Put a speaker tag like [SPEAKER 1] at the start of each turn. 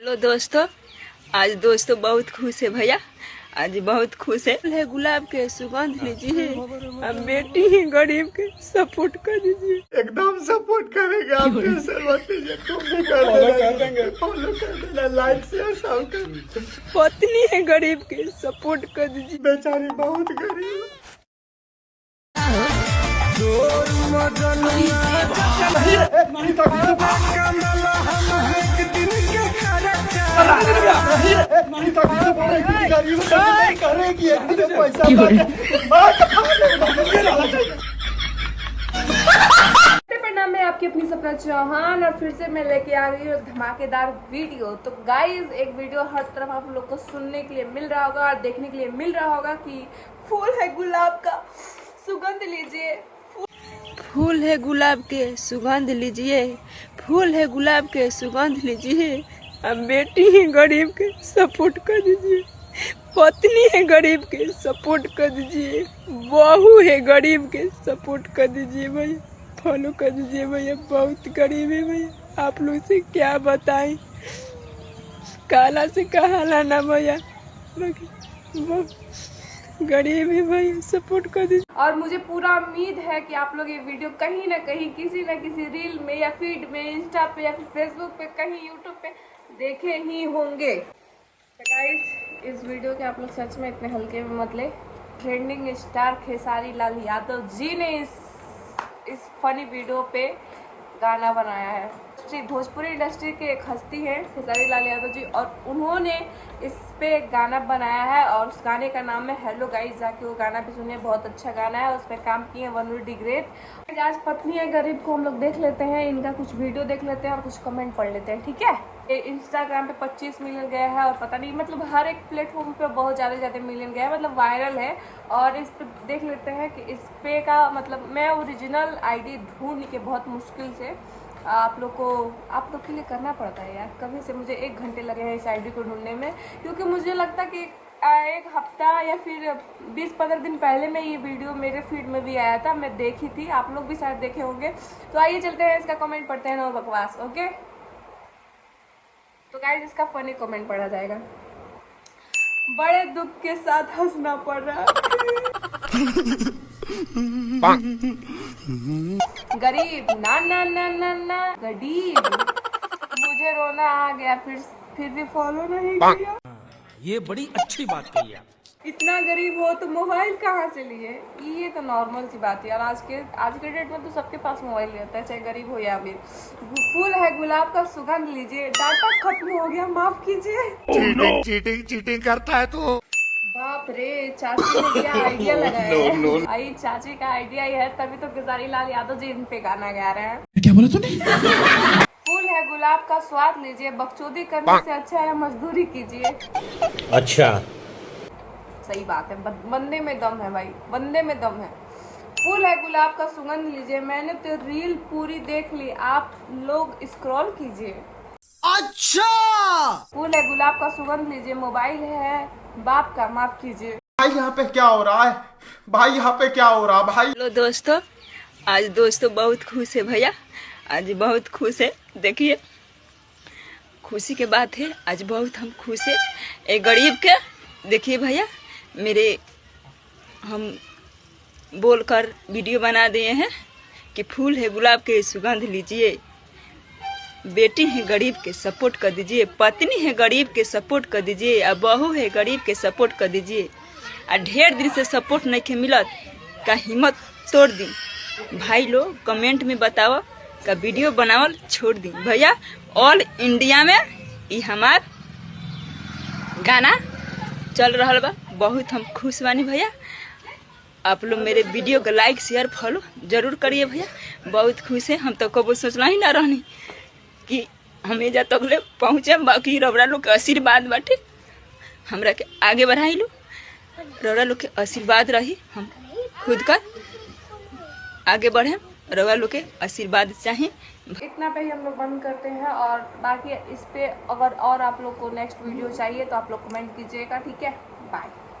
[SPEAKER 1] Hello दोस्तों, आज दोस्तों बहुत खुश है भैया, आज बहुत खुश है। गुलाब के सुगंध लीजिए, हम बेटी हैं गरीब के, सपोर्ट कर दीजिए।
[SPEAKER 2] एकदम सपोर्ट करेंगे। आप टेंशन मत लीजिए, तुम भी कर देंगे, फॉलो कर देना, लाइक शेयर सब।
[SPEAKER 1] पत्नी है गरीब के, सपोर्ट कर दीजिए।
[SPEAKER 2] बेचारी बहुत गरीब
[SPEAKER 3] प्रणाम, मैं आपकी अपनी सपना चौहान और फिर से मैं लेके आ गई हूँ धमाकेदार वीडियो। तो गाइज, एक वीडियो हर तरफ आप लोग को सुनने के लिए मिल रहा होगा और देखने के लिए मिल रहा होगा कि फूल है गुलाब का, सुगंध लीजिए।
[SPEAKER 1] फूल है गुलाब के, सुगंध लीजिए। फूल है गुलाब के, सुगंध लीजिए। हम बेटी हैं गरीब के, सपोर्ट कर दीजिए। पत्नी है गरीब के, सपोर्ट कर दीजिए। बहू है गरीब के, सपोर्ट कर दीजिए भैया, फॉलो कर दीजिए भैया। बहुत गरीब है भैया, आप लोग से क्या बताएं, काला से कहा लाना भैया, गरीब है भैया, सपोर्ट कर दीजिए।
[SPEAKER 3] और मुझे पूरा उम्मीद है कि आप लोग ये वीडियो कहीं ना कहीं किसी न किसी रील में या फीड में, इंस्टा पे या फिर फेसबुक पे, कहीं यूट्यूब पे देखे ही होंगे। तो गाइस, इस वीडियो के आप लोग सच में इतने हल्के में मत ले। ट्रेंडिंग स्टार खेसारी लाल यादव जी ने इस फनी वीडियो पे गाना बनाया है। भोजपुरी इंडस्ट्री के एक हस्ती हैं खेसारी लाल यादव जी, और उन्होंने इस पे गाना बनाया है और उस गाने का नाम है हेलो गाइस। जाके वो गाना भी सुनिए, बहुत अच्छा गाना है। उस पर काम किए हैं वनुर डी ग्रेट। आज पत्नी है गरीब को हम लोग देख लेते हैं, इनका कुछ वीडियो देख लेते हैं और कुछ कमेंट पढ़ लेते हैं, ठीक है। इंस्टाग्राम पे 25 मिलियन गया है और पता नहीं, मतलब हर एक प्लेटफॉर्म पे बहुत ज़्यादा मिलियन गया है, मतलब वायरल है। और इस पे देख लेते हैं कि इस पे का मतलब, मैं ओरिजिनल आईडी ढूंढ के बहुत मुश्किल से आप लोग के लिए करना पड़ता है यार। कभी से मुझे 1 घंटे लगे हैं इस आईडी को ढूंढने में, क्योंकि मुझे लगता कि एक हफ्ता या फिर 20-15 दिन पहले में ये वीडियो मेरे फीड में भी आया था, मैं देखी थी, आप लोग भी शायद देखे होंगे। तो आइए चलते हैं, इसका कमेंट पढ़ते हैं, नो बकवास। ओके, तो गाइस इसका फनी कमेंट पढ़ा जाएगा। बड़े दुख के साथ हंसना पड़ रहा है। गरीब ना ना ना ना ना, गरीब। मुझे रोना आ गया, फिर भी फॉलो नहीं किया।
[SPEAKER 4] ये बड़ी अच्छी बात कही आप।
[SPEAKER 3] इतना गरीब हो तो मोबाइल कहाँ से लिए? ये तो नॉर्मल सी बात है यार। आज के डेट में तो सबके पास मोबाइल रहता है, चाहे गरीब हो या अमीर। फूल है गुलाब का, सुगंध लीजिए। डाटा खत्म हो गया, माफ कीजिए।
[SPEAKER 2] चीटिंग करता है तू।
[SPEAKER 3] बाप रे, चाची ने क्या आइडिया लगाया है। आई चाची का आइडिया ही है, तभी तो खेसारी लाल यादव जी इन पे गाना गा रहे हैं।
[SPEAKER 4] क्या बोला तूने?
[SPEAKER 3] फूल है गुलाब का, स्वाद लीजिए। बकचोदी करने से अच्छा है मजदूरी कीजिए।
[SPEAKER 4] अच्छा,
[SPEAKER 3] सही बात है, बंदे में दम है भाई, बंदे में दम है। फूल है गुलाब का, सुगंध लीजिए। मैंने तो रील पूरी देख ली, आप लोग स्क्रॉल कीजिए।
[SPEAKER 4] अच्छा।
[SPEAKER 3] फूल है गुलाब का, सुगंध लीजिए। मोबाइल है बाप का, माफ कीजिए।
[SPEAKER 2] भाई यहाँ पे क्या हो रहा है? भाई यहाँ पे क्या हो रहा है भाई?
[SPEAKER 1] हेलो दोस्तों, आज दोस्तों बहुत खुश है भैया, आज बहुत खुश है। देखिए, खुशी के बात है, आज बहुत हम खुश है। एक गरीब के देखिए भैया, मेरे हम बोलकर वीडियो बना दिए हैं कि फूल है गुलाब के, सुगंध लीजिए। बेटी है गरीब के, सपोर्ट कर दीजिए। पत्नी है गरीब के, सपोर्ट कर दीजिए। और बहू है गरीब के, सपोर्ट कर दीजिए। और ढेर दिन से सपोर्ट नहीं के मिलत का हिम्मत तोड़ दी भाई लोग, कमेंट में बताओ का वीडियो बनावल छोड़ दी भैया। ऑल इंडिया में ये हमार गाना चल रहा बा, बहुत हम खुश बानी भैया। आप लोग मेरे वीडियो को लाइक शेयर फॉलो जरूर करिए भैया, बहुत खुश है। हम तो कबो सोचना ही ना रहनी कि हमें जा तक ले पहुँचे, बाकी रबरा लोग के आशीर्वाद बाटे हमरा के आगे बढ़ाई लो। रबरा लोग के आशीर्वाद रही, हम खुद कर आगे बढ़े। रबरा लोग के आशीर्वाद चाहिए।
[SPEAKER 3] इतना पे ही हम लोग बंद करते हैं, और बाकी इस पे अगर और आप लोग को नेक्स्ट वीडियो चाहिए तो आप लोग कमेंट कीजिएगा, ठीक है। बाय।